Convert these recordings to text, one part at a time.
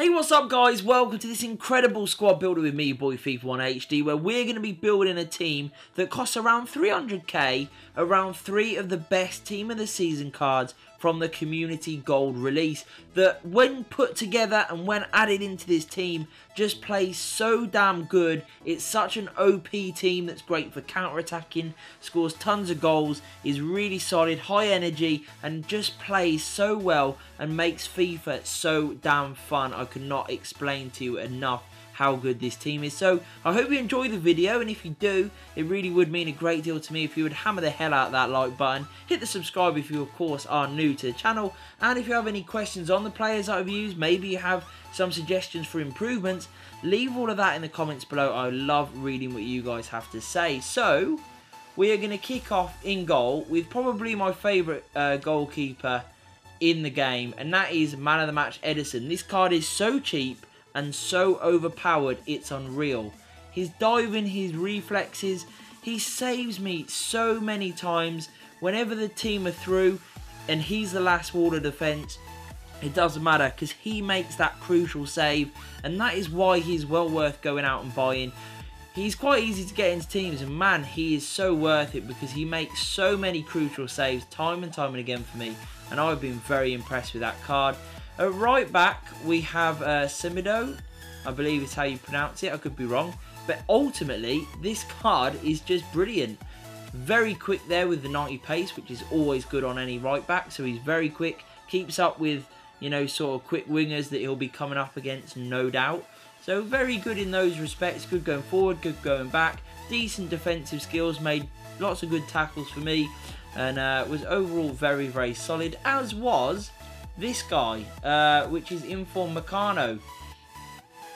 Hey, what's up guys? Welcome to this incredible squad builder with me, your boy FIFA 1 HD, where we're going to be building a team that costs around 300k, around 3 of the best team of the season cards from the community gold release, that when put together and when added into this team just plays so damn good. It's such an OP team that's great for counter-attacking, scores tons of goals, is really solid, high energy, and just plays so well and makes FIFA so damn fun. I cannot explain to you enough how good this team is. So I hope you enjoy the video, and if you do, it really would mean a great deal to me if you would hammer the hell out of that like button, hit the subscribe if you of course are new to the channel, and if you have any questions on the players that I've used, maybe you have some suggestions for improvements, leave all of that in the comments below. I love reading what you guys have to say. So we are going to kick off in goal with probably my favourite goalkeeper in the game, and that is man of the match Ederson. This card is so cheap and so overpowered, it's unreal. His diving, his reflexes, he saves me so many times. Whenever the team are through and he's the last wall of defence, it doesn't matter because he makes that crucial save, and that is why he's well worth going out and buying. He's quite easy to get into teams, and man, he is so worth it because he makes so many crucial saves time and time and again for me, and I've been very impressed with that card. At right back, we have Simido, I believe is how you pronounce it, I could be wrong. But ultimately, this card is just brilliant. Very quick there with the 90 pace, which is always good on any right back. So he's very quick, keeps up with, you know, sort of quick wingers that he'll be coming up against, no doubt. So very good in those respects, good going forward, good going back. Decent defensive skills, made lots of good tackles for me. And was overall very, very solid, as was this guy, which is Inform Meccano.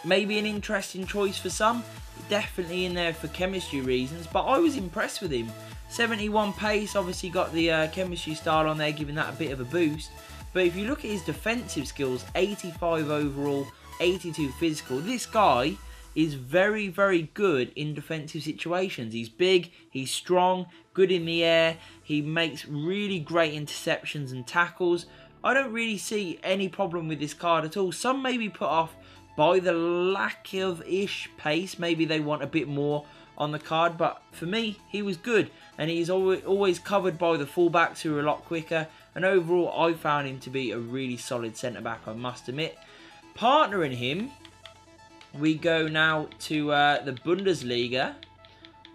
Maybe an interesting choice for some, definitely in there for chemistry reasons, but I was impressed with him. 71 pace, obviously got the chemistry style on there, giving that a bit of a boost. But if you look at his defensive skills, 85 overall, 82 physical, this guy is very, very good in defensive situations. He's big, he's strong, good in the air, he makes really great interceptions and tackles. I don't really see any problem with this card at all. Some may be put off by the lack of pace. Maybe they want a bit more on the card, but for me, he was good. And he's always covered by the fullbacks who are a lot quicker. And overall, I found him to be a really solid centre-back, I must admit. Partnering him, we go now to the Bundesliga.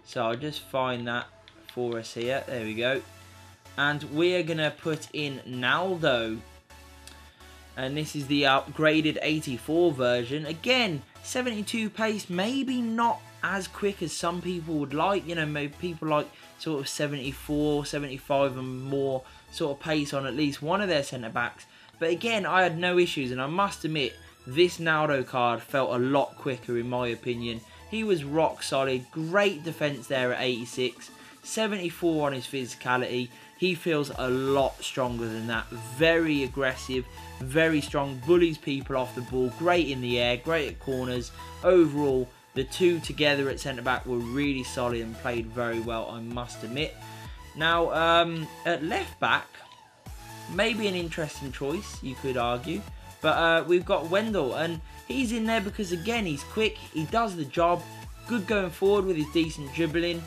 So I'll just find that for us here. There we go. And we're going to put in Naldo. And this is the upgraded 84 version. Again, 72 pace, maybe not as quick as some people would like. You know, maybe people like sort of 74, 75 and more sort of pace on at least one of their centre-backs. But again, I had no issues, and I must admit, this Naldo card felt a lot quicker in my opinion. He was rock solid, great defence there at 86, 74 on his physicality. He feels a lot stronger than that. Very aggressive, very strong, bullies people off the ball, great in the air, great at corners. Overall, the two together at centre-back were really solid and played very well, I must admit. Now, at left-back, maybe an interesting choice, you could argue. But we've got Wendell, and he's in there because, again, he's quick, he does the job, good going forward with his decent dribbling,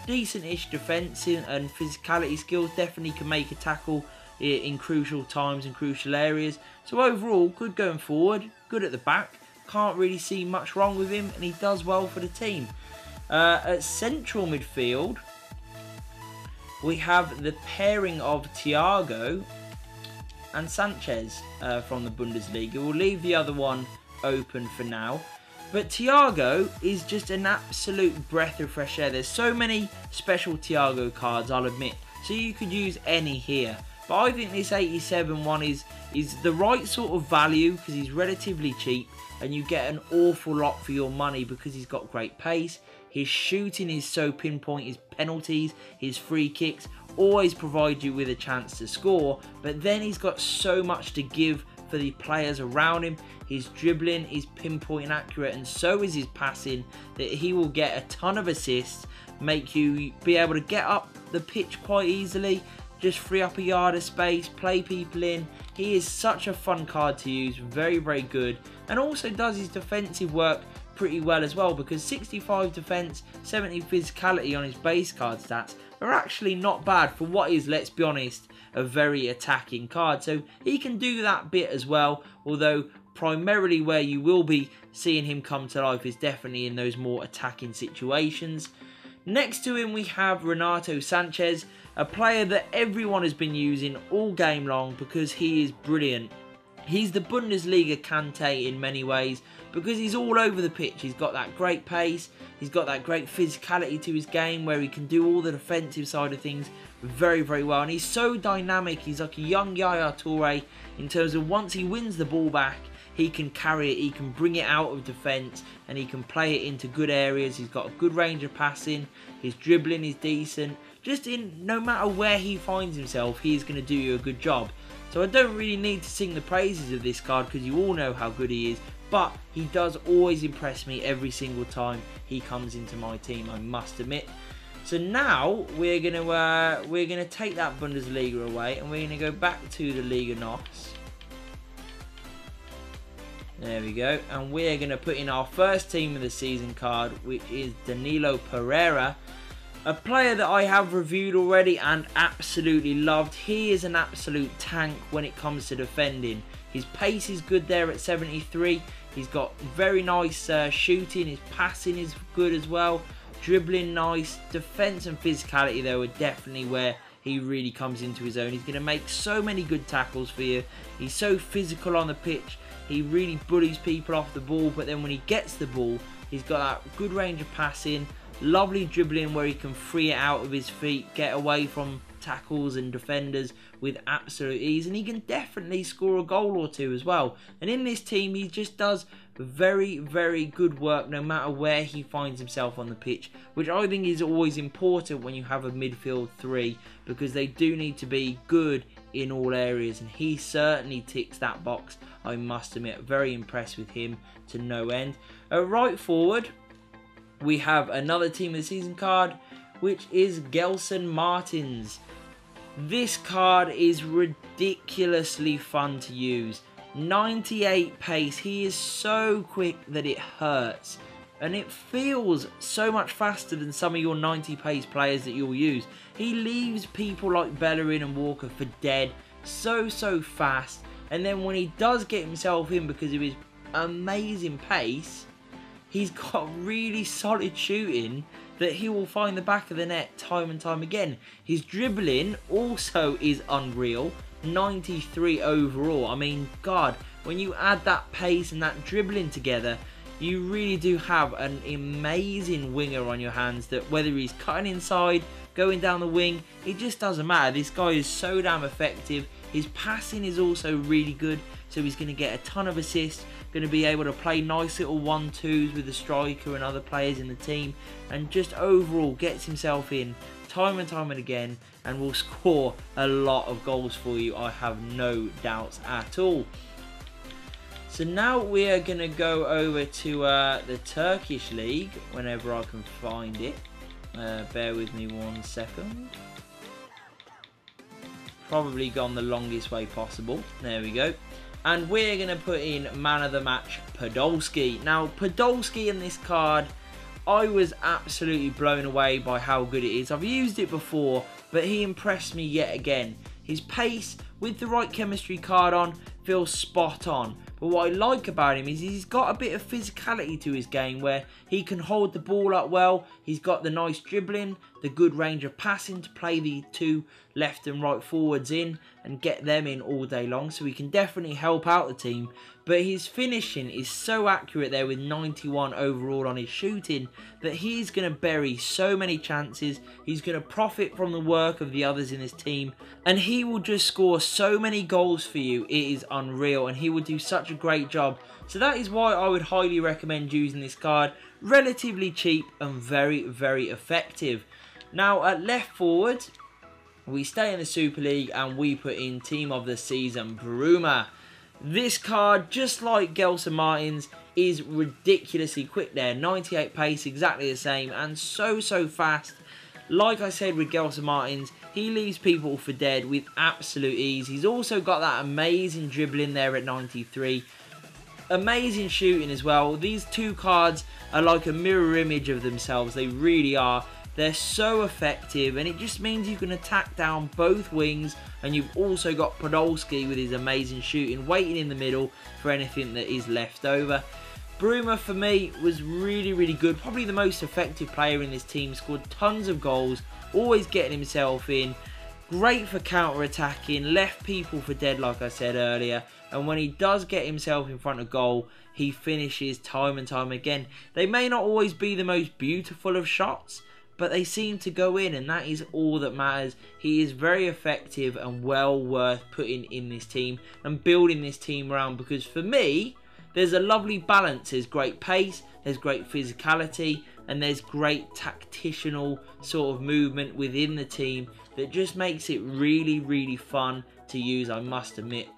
decent-ish defence and physicality skills, definitely can make a tackle in crucial times and crucial areas. So overall, good going forward, good at the back, can't really see much wrong with him, and he does well for the team. At central midfield, we have the pairing of Thiago and Sanchez from the Bundesliga. We'll leave the other one open for now. But Thiago is just an absolute breath of fresh air. There's so many special Thiago cards, I'll admit. So you could use any here. But I think this 87 one is the right sort of value because he's relatively cheap. And you get an awful lot for your money because he's got great pace. His shooting is so pinpoint, his penalties, his free kicks always provide you with a chance to score. But then he's got so much to give for the players around him. His dribbling is pinpoint and accurate, and so is his passing, that he will get a ton of assists, make you be able to get up the pitch quite easily, just free up a yard of space, play people in. He is such a fun card to use, very, very good. And also does his defensive work pretty well as well, because 65 defense, 70 physicality on his base card stats are actually not bad for what is, let's be honest, a very attacking card. So he can do that bit as well, although primarily where you will be seeing him come to life is definitely in those more attacking situations. Next to him we have Renato Sanchez, a player that everyone has been using all game long because he is brilliant. He's the Bundesliga Kante in many ways because he's all over the pitch. He's got that great pace, he's got that great physicality to his game where he can do all the defensive side of things very, very well. And he's so dynamic, he's like a young Yaya Toure in terms of once he wins the ball back, he can carry it, he can bring it out of defence, and he can play it into good areas. He's got a good range of passing, his dribbling is decent. Just in no matter where he finds himself, he's going to do you a good job. So I don't really need to sing the praises of this card because you all know how good he is. But he does always impress me every single time he comes into my team, I must admit. So now we're gonna take that Bundesliga away and we're gonna go back to the Liga Nos. There we go, and we're going to put in our first team of the season card, which is Danilo Pereira, a player that I have reviewed already and absolutely loved. He is an absolute tank when it comes to defending. His pace is good there at 73, he's got very nice shooting, his passing is good as well, dribbling nice, defence and physicality though are definitely where he really comes into his own. He's going to make so many good tackles for you, he's so physical on the pitch. He really bullies people off the ball, but then when he gets the ball, he's got that good range of passing, lovely dribbling where he can free it out of his feet, get away from tackles and defenders with absolute ease, and he can definitely score a goal or two as well. And in this team, he just does very, very good work no matter where he finds himself on the pitch, which I think is always important when you have a midfield three, because they do need to be good in all areas, and he certainly ticks that box, I must admit. Very impressed with him to no end. Right forward, we have another team of the season card, which is Gelson Martins. This card is ridiculously fun to use. 98 pace, he is so quick that it hurts. And it feels so much faster than some of your 90 pace players that you'll use. He leaves people like Bellerin and Walker for dead so fast. And then when he does get himself in because of his amazing pace, he's got really solid shooting that he will find the back of the net time and time again. His dribbling also is unreal. 93 overall. I mean, God, when you add that pace and that dribbling together, you really do have an amazing winger on your hands that whether he's cutting inside, going down the wing, it just doesn't matter. This guy is so damn effective. His passing is also really good, so he's going to get a ton of assists, going to be able to play nice little 1-2s with the striker and other players in the team, and just overall gets himself in time and time and again and will score a lot of goals for you, I have no doubts at all. So now we are going to go over to the Turkish League whenever I can find it. Bear with me 1 second. Probably gone the longest way possible. There we go. And we're going to put in man of the match Podolski. Now Podolski in this card, I was absolutely blown away by how good it is. I've used it before, but he impressed me yet again. His pace with the right chemistry card on feels spot on. But what I like about him is he's got a bit of physicality to his game where he can hold the ball up well. He's got the nice dribbling, the good range of passing to play the two left and right forwards in and get them in all day long. So he can definitely help out the team. But his finishing is so accurate there with 91 overall on his shooting that he's going to bury so many chances. He's going to profit from the work of the others in his team. And he will just score so many goals for you. It is unreal. And he will do such a great job. So that is why I would highly recommend using this card. Relatively cheap and very, very effective. Now at left forward, we stay in the Super League and we put in team of the season Bruma. This card, just like Gelson Martins, is ridiculously quick there. 98 pace, exactly the same, and so fast. Like I said with Gelson Martins, He leaves people for dead with absolute ease. He's also got that amazing dribbling there at 93. Amazing shooting as well. These two cards are like a mirror image of themselves. They really are. They're so effective, and it just means you can attack down both wings, and you've also got Podolski with his amazing shooting waiting in the middle for anything that is left over. Bruma for me was really, really good. Probably the most effective player in this team. Scored tons of goals, always getting himself in. Great for counter-attacking, left people for dead like I said earlier. And when he does get himself in front of goal, he finishes time and time again. They may not always be the most beautiful of shots, but they seem to go in, and that is all that matters. He is very effective and well worth putting in this team and building this team around, because for me, there's a lovely balance. There's great pace, there's great physicality, and there's great tactical sort of movement within the team that just makes it really, really fun to use, I must admit.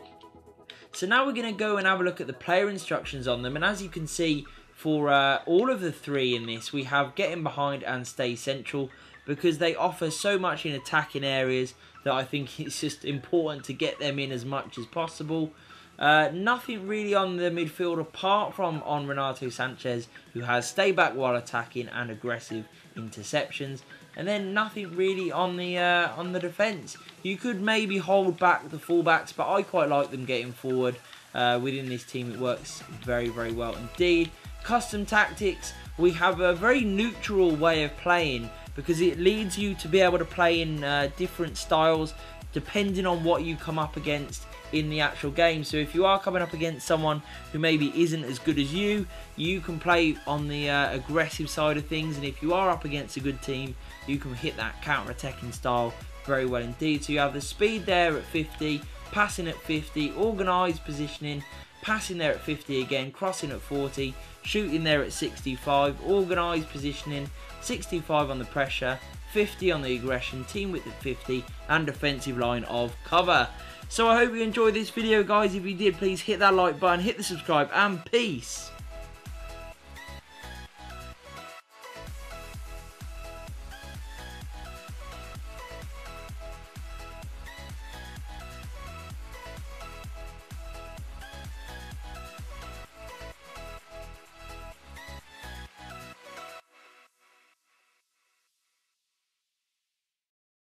So now we're going to go and have a look at the player instructions on them, and as you can see, for all of the three in this, we have get in behind and stay central, because they offer so much in attacking areas that I think it's just important to get them in as much as possible. Nothing really on the midfield apart from on Renato Sanchez, who has stay back while attacking and aggressive interceptions, and then nothing really on the defence. You could maybe hold back the fullbacks, but I quite like them getting forward. Within this team, it works very, very well indeed. Custom tactics, we have a very neutral way of playing, because it leads you to be able to play in different styles depending on what you come up against in the actual game. So if you are coming up against someone who maybe isn't as good as you can play on the aggressive side of things, and if you are up against a good team, you can hit that counter-attacking style very well indeed. So you have the speed there at 50, passing at 50, organised positioning, passing there at 50 again, crossing at 40, shooting there at 65, organised positioning, 65 on the pressure, 50 on the aggression, team width at 50, and defensive line of cover. So I hope you enjoyed this video, guys. If you did, please hit that like button, hit the subscribe, and peace.